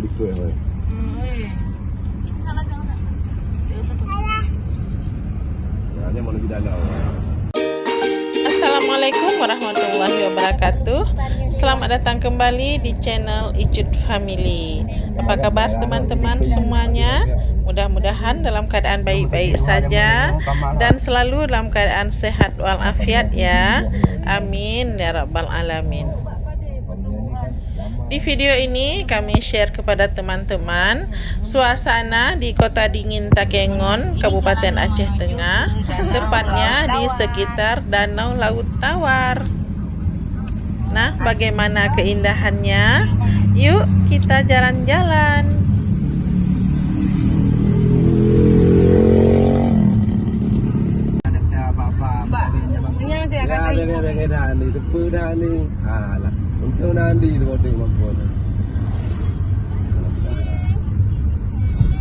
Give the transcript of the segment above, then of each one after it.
ikut ya. Nah, mau lebih dalam. Assalamualaikum warahmatullahi wabarakatuh. Selamat datang kembali di channel Icut Family. Apa kabar teman-teman semuanya? Mudah-mudahan dalam keadaan baik-baik saja dan selalu dalam keadaan sehat walafiat ya. Amin ya rabbal alamin. Di video ini kami share kepada teman-teman suasana di Kota Dingin Takengon, Kabupaten Aceh Tengah, tepatnya di sekitar Danau Laut Tawar. Nah, bagaimana keindahannya? Yuk kita jalan-jalan. Untuk nanti itu bodoh mampun.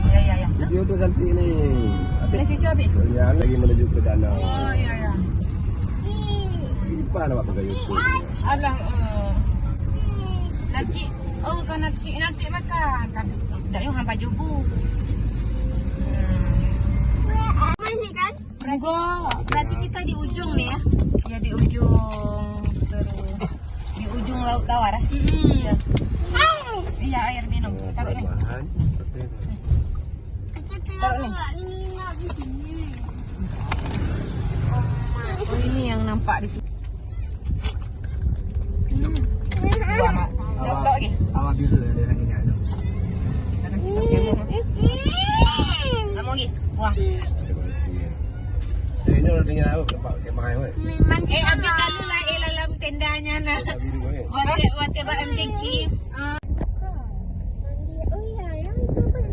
Ya. Video tu cantik ni. Ini cucu habis. Ya, lagi menuju ke danau. Oh, ya. Lupa nak pakai YouTube. Alah, nanti, kalau nanti makan. Tak yang hampa jubu. Masih kan? Berarti kita di ujung nih ya. Ya di ujung seru. Di ujung Laut Tawar. Iya. Iya, air minum. Taruh nih. Taruh nih. Oh, ini yang nampak di sini. Buah mak. Taruh lagi. Awak biru ada lagi ni ada. Nak mau lagi? Buah. Ini orang dengan apa tempat kemai weh. Ambil kalau lah dalam tendanya nah. Wate ba MDK. Oh iya, yang itu kan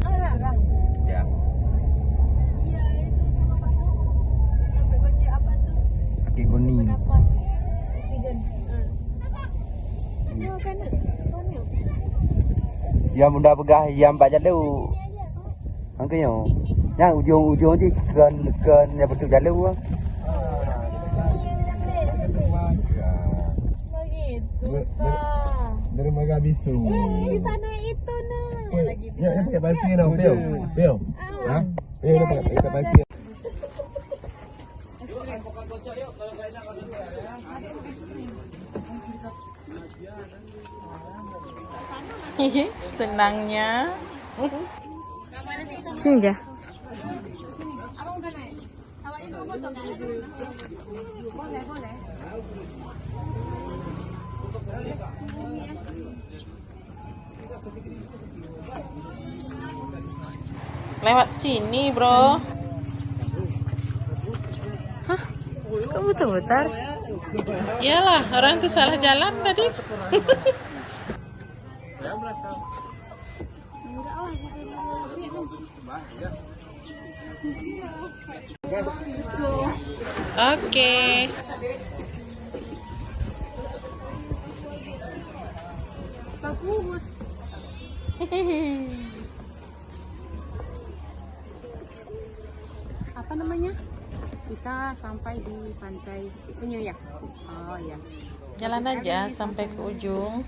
orang. Ya. Iya, itu tempat tuh. Sampai pakai apa tuh? Pakai goni. Napas. Oksigen. Ada kan? Yang mudah pegah yang baca dulu. Angkanya. Yang ujung-ujung je kan yang betul jalur. Begitu, Pak. Dari Mega Bisu. Di sana itu nah. Ya, pakai parking now, Pio. Pio. Ha? Pio pakai parking. Senangnya. Sini aja. Lewat sini, bro. Hah? Kok muter-muter? Iyalah, orang itu salah jalan tadi. Oke. Bagus. Apa namanya? Kita sampai di pantai Penyu ya? Oh ya. Jalan aja sampai ke ujung.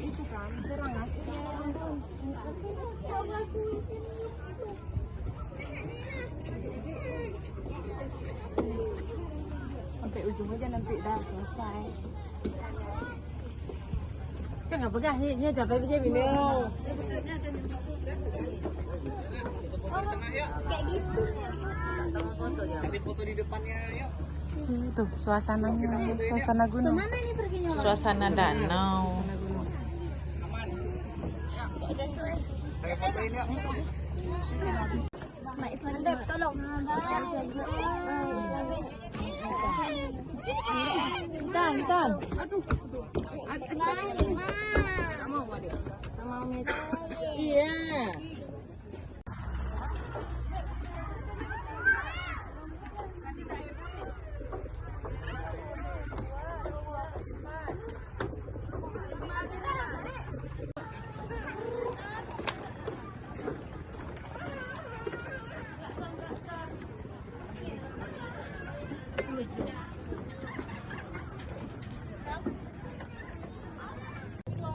Itu kan kurang sampai ujung aja nanti dah selesai. Kan nggak pegah ini udah baik aja minum. Kayak gitu. Foto di depannya yuk. Tuh suasananya, suasana gunung. Mana ini perginya? Suasana danau. Mak Ismail tolong. Tan. Aduh. Iya.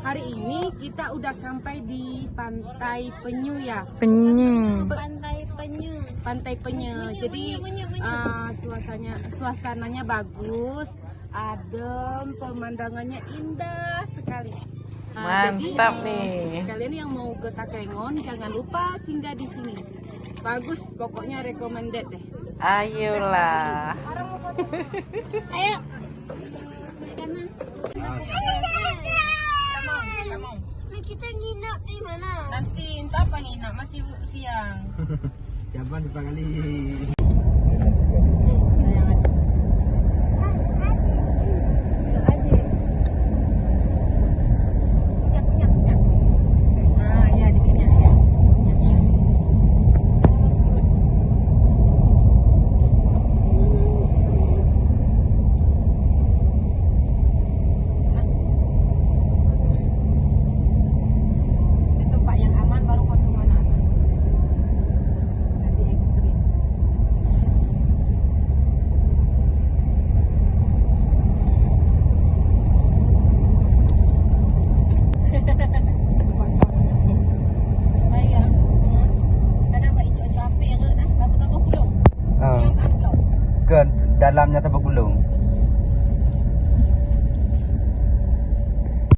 Hari ini kita udah sampai di Pantai Penyu ya. Pantai Penyu. Jadi suasananya bagus, adem, pemandangannya indah sekali. Mantap jadi, nih. Kalian yang mau ke Takengon jangan lupa singgah di sini. Bagus, pokoknya recommended deh. Ayolah. Ayo. Kita nginap di mana? Nanti entah apa nginap, masih siang. Jaban berapa kali? Dalamnya tambah gulung.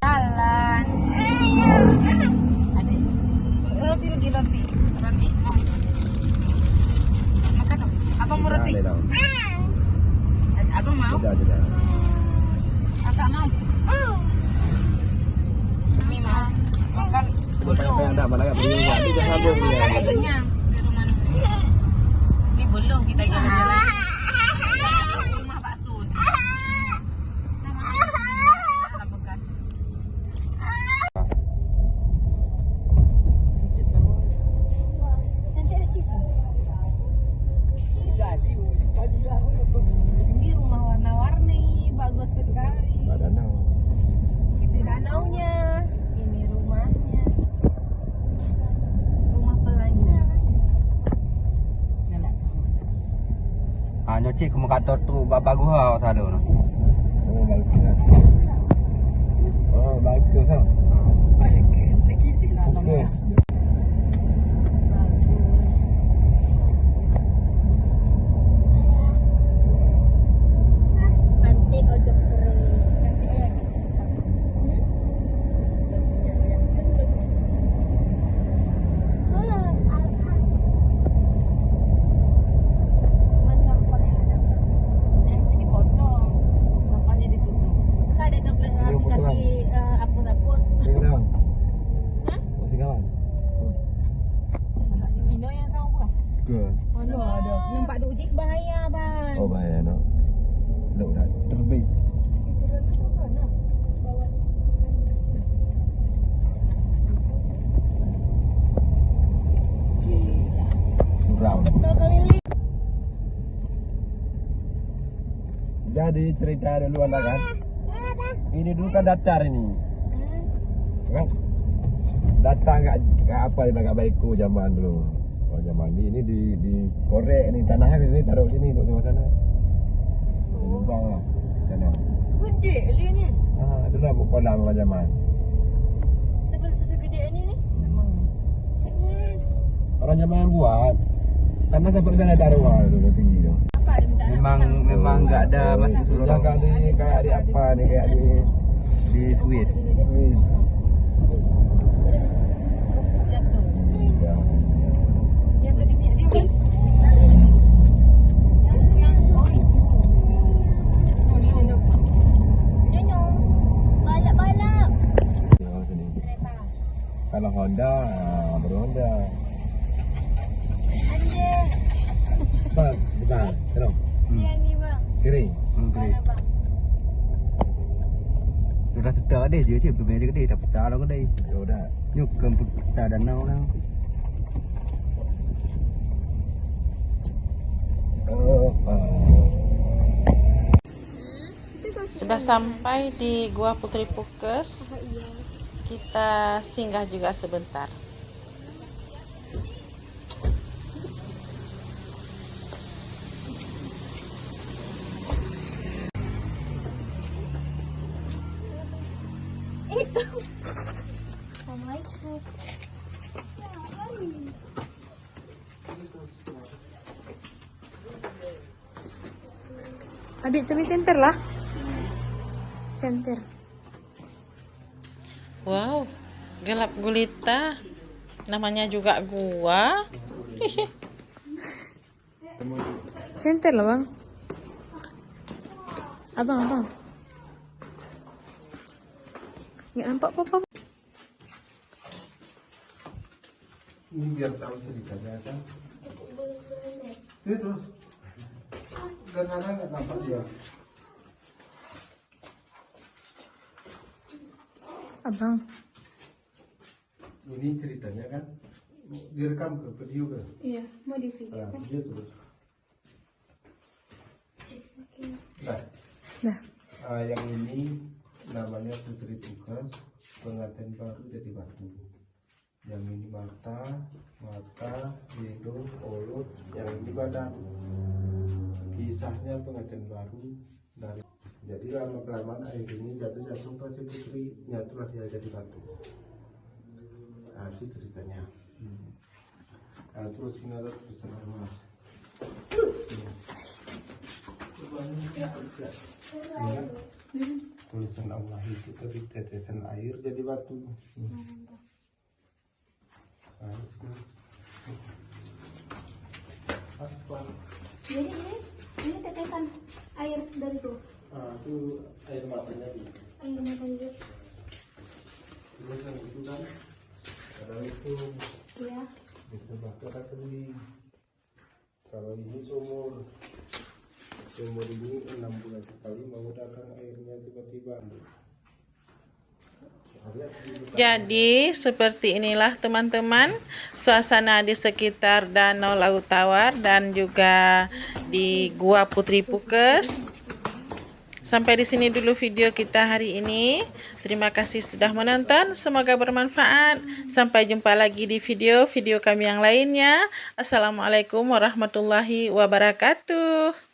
Jalan. Roti lagi roti. Makan dong. Abang mau roti? Abang mau? Sudah. Kakak mau? Mami mau. Makan. Yang enggak mana enggak beli. Ini jangan sambung dia. Kenyang di rumah. Ini belum kita jalan-jalan. Ini rumah warna-warni, bagus sekali. Danau. Itu danaunya, ini rumahnya, rumah pelangi. Nyocik ke Makator tu bagus lah tak ada. Oh, bagus. Oh, bagus ah. Lagi sih lah. Bagus. Pantai Ojong Seri. Cuman sampah yang ada. Yang itu dipotong, sampahnya ditutup. Ada aplikasi hapus-hapus. Masih kawan? Masih kawan? Indo yang tahu bukan? Ke. Ada. Nampak duk jik bahaya bang. Oh, bahaya no. Look dah terbit. Suram. Betul keliling. Jadi cerita dulu anda kan. Ini dulu kan datar ini. Kan? Datang enggak apa enggak baikku zaman dulu. Oh, zaman ini di korek ni tanahnya ke sini taruh sini duduk sama sana. Lubang lah. Tanah. Gede li ni. Itulah kolam orang zaman. Tebal segede ni ni. Orang zaman yang buat. Tanah sampai ke sana taruh dulu tinggi tu. Apa dia minta? Memang enggak ada masuk seluruh. Jangan di kayak di apa ni kayak Di Swiss. Swiss. Jatuh. Yang tadi punya dia. Nyonyong. Balap-balap. Tengok sini. Kereta. Kalau Honda, baru Honda. Anjir. Bang, bentar. Tengok. Yang ni bang. Kiri. Mana bang? Sudah tetap ada je je berbeza kedai tak pecah dah kedai. Ya udah. Nyuk ke pecah danau lah. Sudah sampai di Gua Putri Pukes. Kita singgah juga sebentar. Abi tapi center lah. Center. Wow, gelap gulita. Namanya juga gua. Center lah bang. Abang. Nggak nampak apa-apa. Ini biar tahu ceritanya kan. Terus. Dan anak nggak nampak dia. Abang. Ini ceritanya kan. Direkam ke video kan. Iya, mau di video. Nah, video terus. Nah. Yang ini namanya Putri Tugas pengantin baru jadi batu. Yang ini mata, hidung, mulut, yang ini badan. Kisahnya pengantin baru dari jadi lama kelamaan air ini jatuh ke si putri, nyatulah dia jadi batu. Nah, itu ceritanya. Nah, terus ini ada tulisan Allah. Tulisan Allah itu dari tetesan air jadi batu. Jadi ini tetesan air dari tuh. Itu air matanya di. Air matanya. Tulisan itu kan. Kalau itu. Iya. Di sebelah kota sendiri. Kalau ini sumur ini 6 bulan sekali mau datang airnya tiba-tiba. Jadi seperti inilah teman-teman suasana di sekitar Danau Laut Tawar dan juga di Gua Putri Pukes. Sampai di sini dulu video kita hari ini. Terima kasih sudah menonton. Semoga bermanfaat. Sampai jumpa lagi di video kami yang lainnya. Assalamualaikum warahmatullahi wabarakatuh.